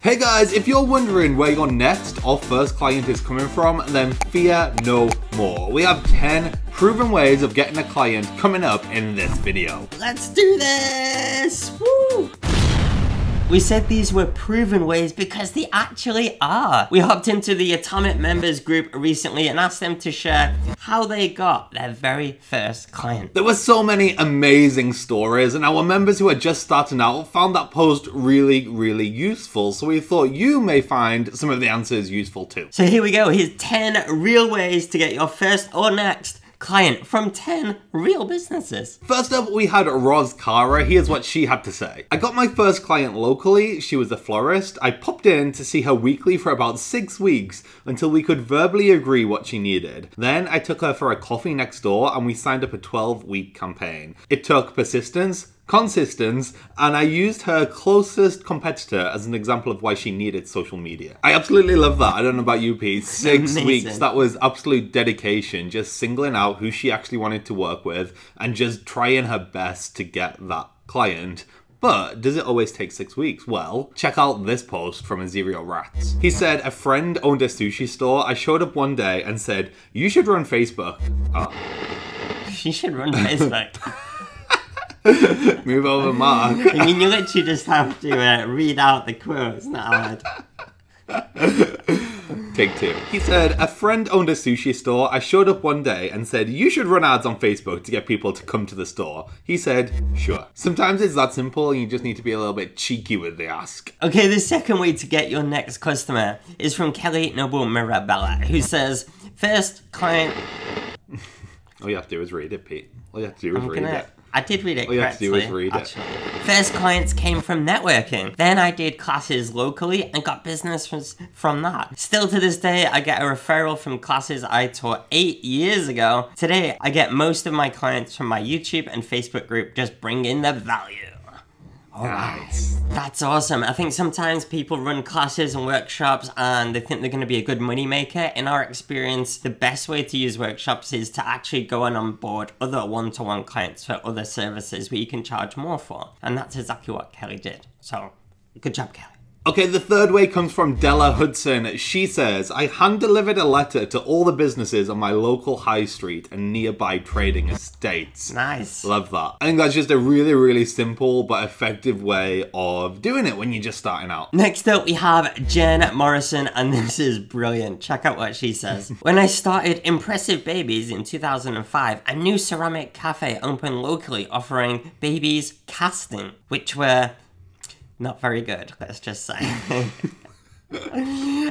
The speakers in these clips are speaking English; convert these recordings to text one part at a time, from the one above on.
Hey guys, if you're wondering where your next or first client is coming from, then fear no more. We have 10 proven ways of getting a client coming up in this video. Let's do this! Woo! We said these were proven ways because they actually are. We hopped into the Atomic members group recently and asked them to share how they got their very first client. There were so many amazing stories, and our members who are just starting out found that post really useful, so we thought you may find some of the answers useful too. So here we go, here's 10 real ways to get your first or next client from 10 real businesses. First up, we had Roz Cara. Here's what she had to say. I got my first client locally. She was a florist. I popped in to see her weekly for about 6 weeks until we could verbally agree what she needed. Then I took her for a coffee next door and we signed up a 12-week campaign. It took persistence, consistency, and I used her closest competitor as an example of why she needed social media. I absolutely love that. I don't know about you, Pete. 6 weeks, that was absolute dedication, just singling out who she actually wanted to work with and just trying her best to get that client. But does it always take 6 weeks? Well, check out this post from Azerio Rats. He said, a friend owned a sushi store. I showed up one day and said, you should run Facebook. Oh. You should run Facebook. Move over, Mark. I mean, you literally just have to read out the quote. It's not hard. Take 2. He said, a friend owned a sushi store. I showed up one day and said, you should run ads on Facebook to get people to come to the store. He said, sure. Sometimes it's that simple and you just need to be a little bit cheeky with the ask. Okay, the second way to get your next customer is from Kelly Noble Mirabella, who says, first client... All you have to do is read it, Pete. All you have to do is read it. I did read it correctly. All you have to do is read it. First clients came from networking. Then I did classes locally and got business from that. Still to this day, I get a referral from classes I taught 8 years ago. Today, I get most of my clients from my YouTube and Facebook group just bring in the value. Nice. That's awesome. I think sometimes people run classes and workshops and they think they're going to be a good money maker. In our experience, the best way to use workshops is to actually go on board other one-to-one clients for other services where you can charge more for. And that's exactly what Kelly did. So, good job, Kelly. Okay, the third way comes from Della Hudson. She says, I hand-delivered a letter to all the businesses on my local high street and nearby trading estates. Nice. Love that. I think that's just a really simple but effective way of doing it when you're just starting out. Next up, we have Jen Morrison, and this is brilliant. Check out what she says. When I started Impressive Babies in 2005, a new ceramic cafe opened locally offering babies casting, which were... not very good, let's just say.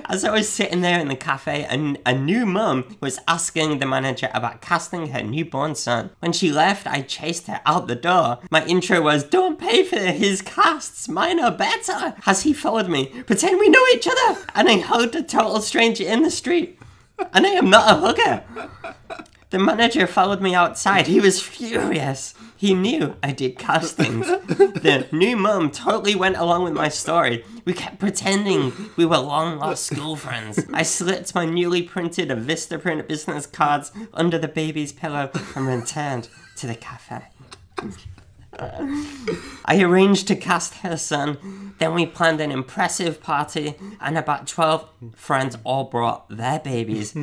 As I was sitting there in the cafe, a new mum was asking the manager about casting her newborn son. When she left, I chased her out the door. My intro was, don't pay for his casts, mine are better. As he followed me, pretend we know each other. And I hugged a total stranger in the street. And I am not a hugger. The manager followed me outside. He was furious. He knew I did castings. The new mum totally went along with my story. We kept pretending we were long-lost school friends. I slipped my newly printed Vistaprint business cards under the baby's pillow and returned to the cafe. I arranged to cast her son. Then we planned an impressive party, and about 12 friends all brought their babies.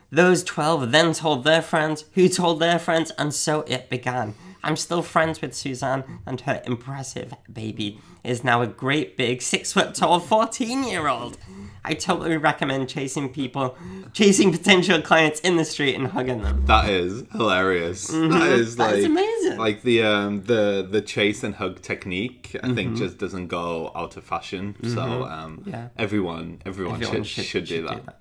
Those 12 then told their friends, who told their friends, and so it began. I'm still friends with Suzanne, and her impressive baby is now a great big 6-foot-tall 14-year-old. I totally recommend chasing potential clients in the street and hugging them. That is hilarious. That is amazing. Like the chase and hug technique, I think just doesn't go out of fashion. So yeah. everyone should do that.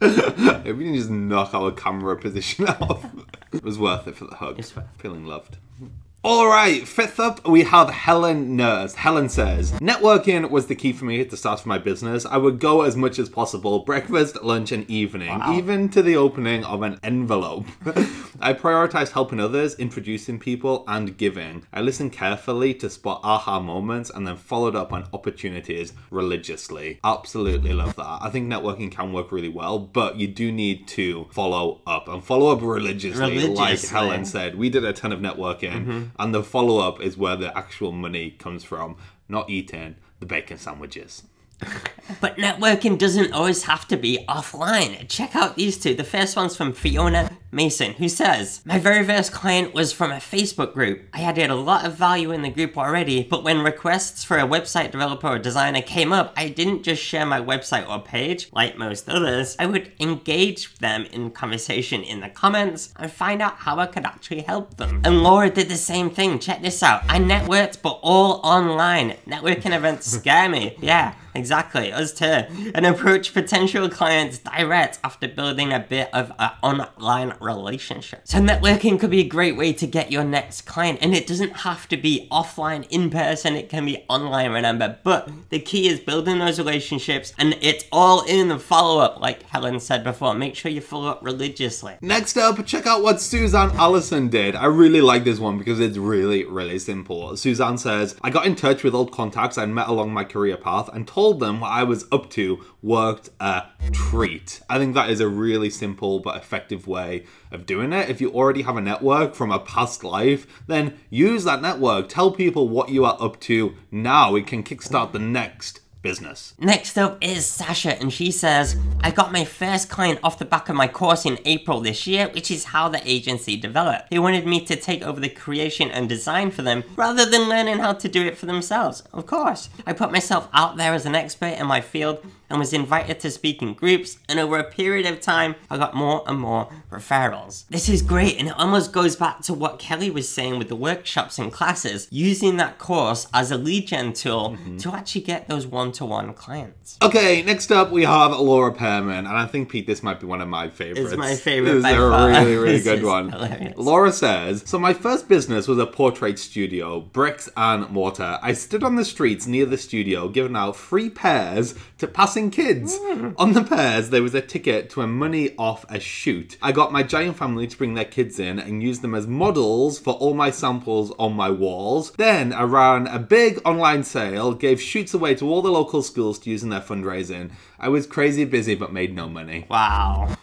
If we can just knock our camera position off. It was worth it for the hug. Feeling loved. Alright, fifth up, we have Helen Nurse. Helen says, networking was the key for me at the start of my business. I would go as much as possible, breakfast, lunch, and evening, even to the opening of an envelope. I prioritized helping others, introducing people, and giving. I listened carefully to spot aha moments and then followed up on opportunities religiously. Absolutely love that. I think networking can work really well, but you do need to follow up, and follow up religiously. Like Helen said. We did a ton of networking. And the follow-up is where the actual money comes from. Not eating, the bacon sandwiches. But networking doesn't always have to be offline. Check out these two. The first one's from Fiona Mason, who says, my very first client was from a Facebook group. I added a lot of value in the group already, but when requests for a website developer or designer came up, I didn't just share my website or page, like most others. I would engage them in conversation in the comments and find out how I could actually help them. And Laura did the same thing. Check this out. I networked, but all online. Networking events scare me. Yeah. Exactly, us too. And approach potential clients direct after building a bit of an online relationship. So networking could be a great way to get your next client, and it doesn't have to be offline, in person, it can be online, remember. But the key is building those relationships, and it's all in the follow-up, like Helen said before. Make sure you follow up religiously. Next up, check out what Suzanne Allison did. I really like this one because it's really, really simple. Suzanne says, I got in touch with old contacts I'd met along my career path and told them what I was up to worked a treat. I think that is a really simple but effective way of doing it. If you already have a network from a past life, then use that network. Tell people what you are up to now. It can kickstart the next business. Next up is Sasha, and she says, I got my first client off the back of my course in April this year, which is how the agency developed. They wanted me to take over the creation and design for them rather than learning how to do it for themselves. Of course, I put myself out there as an expert in my field and was invited to speak in groups, and over a period of time, I got more and more referrals. This is great, and it almost goes back to what Kelly was saying with the workshops and classes, using that course as a lead gen tool to actually get those one-to-one clients. Okay, next up we have Laura Pearman, and I think, Pete, this might be one of my favorites. It's my favorite This by is far. a really, really good one. Hilarious. Laura says, so my first business was a portrait studio, bricks and mortar. I stood on the streets near the studio giving out free pears to passing kids. On the pears, there was a ticket to a money off a shoot. I got my giant family to bring their kids in and use them as models for all my samples on my walls. Then I ran a big online sale, gave shoots away to all the local schools to use in their fundraising. I was crazy busy but made no money. Wow.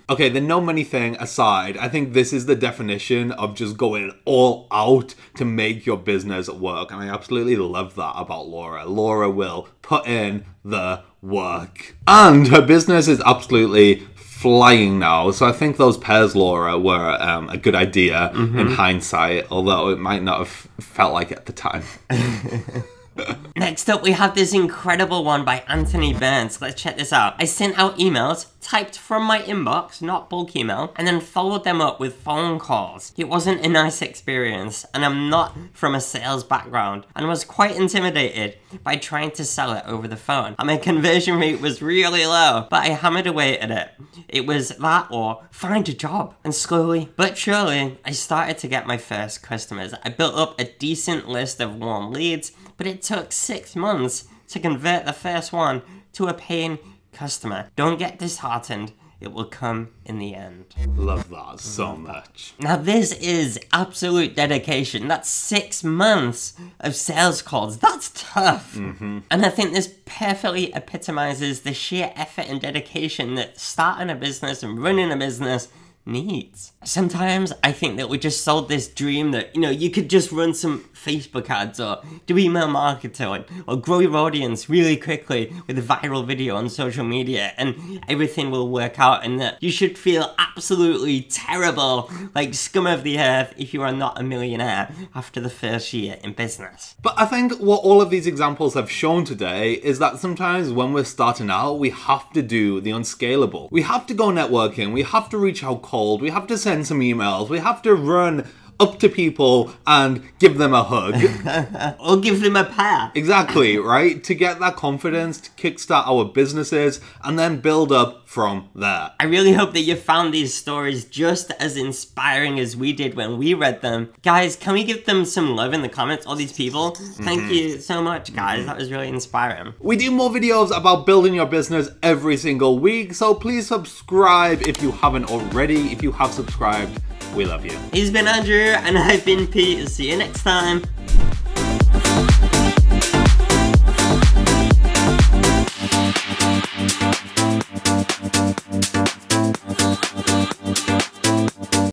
Okay, the no money thing aside, I think this is the definition of just going all out to make your business work. And I absolutely love that about Laura. Laura will put in the work. And her business is absolutely flying now. So I think those pears, Laura, were a good idea in hindsight, although it might not have felt like it at the time. Next up, we have this incredible one by Anthony Burns. Let's check this out. I sent out emails, typed from my inbox, not bulk email, and then followed them up with phone calls. It wasn't a nice experience, and I'm not from a sales background, and was quite intimidated by trying to sell it over the phone. And my conversion rate was really low, but I hammered away at it. It was that or find a job. And slowly but surely, I started to get my first customers. I built up a decent list of warm leads, but it took 6 months to convert the first one to a paying customer. Don't get disheartened. It will come in the end. Love that so much. Now this is absolute dedication. That's 6 months of sales calls. That's tough. And I think this perfectly epitomizes the sheer effort and dedication that starting a business and running a business needs. Sometimes I think that we just sold this dream that, you know, you could just run some Facebook ads or do email marketing or grow your audience really quickly with a viral video on social media and everything will work out, and that you should feel absolutely terrible, like scum of the earth, if you are not a millionaire after the first year in business. But I think what all of these examples have shown today is that sometimes when we're starting out, we have to do the unscalable. We have to go networking, we have to reach out cold, we have to send some emails, we have to run up to people and give them a hug. Or give them a pear. Exactly, right? To get that confidence, to kickstart our businesses, and then build up from there. I really hope that you found these stories just as inspiring as we did when we read them. Guys, can we give them some love in the comments, all these people? Thank you so much, guys. That was really inspiring. We do more videos about building your business every single week, so please subscribe if you haven't already. If you have subscribed, we love you. He's been Andrew, and I've been Pete. See you next time.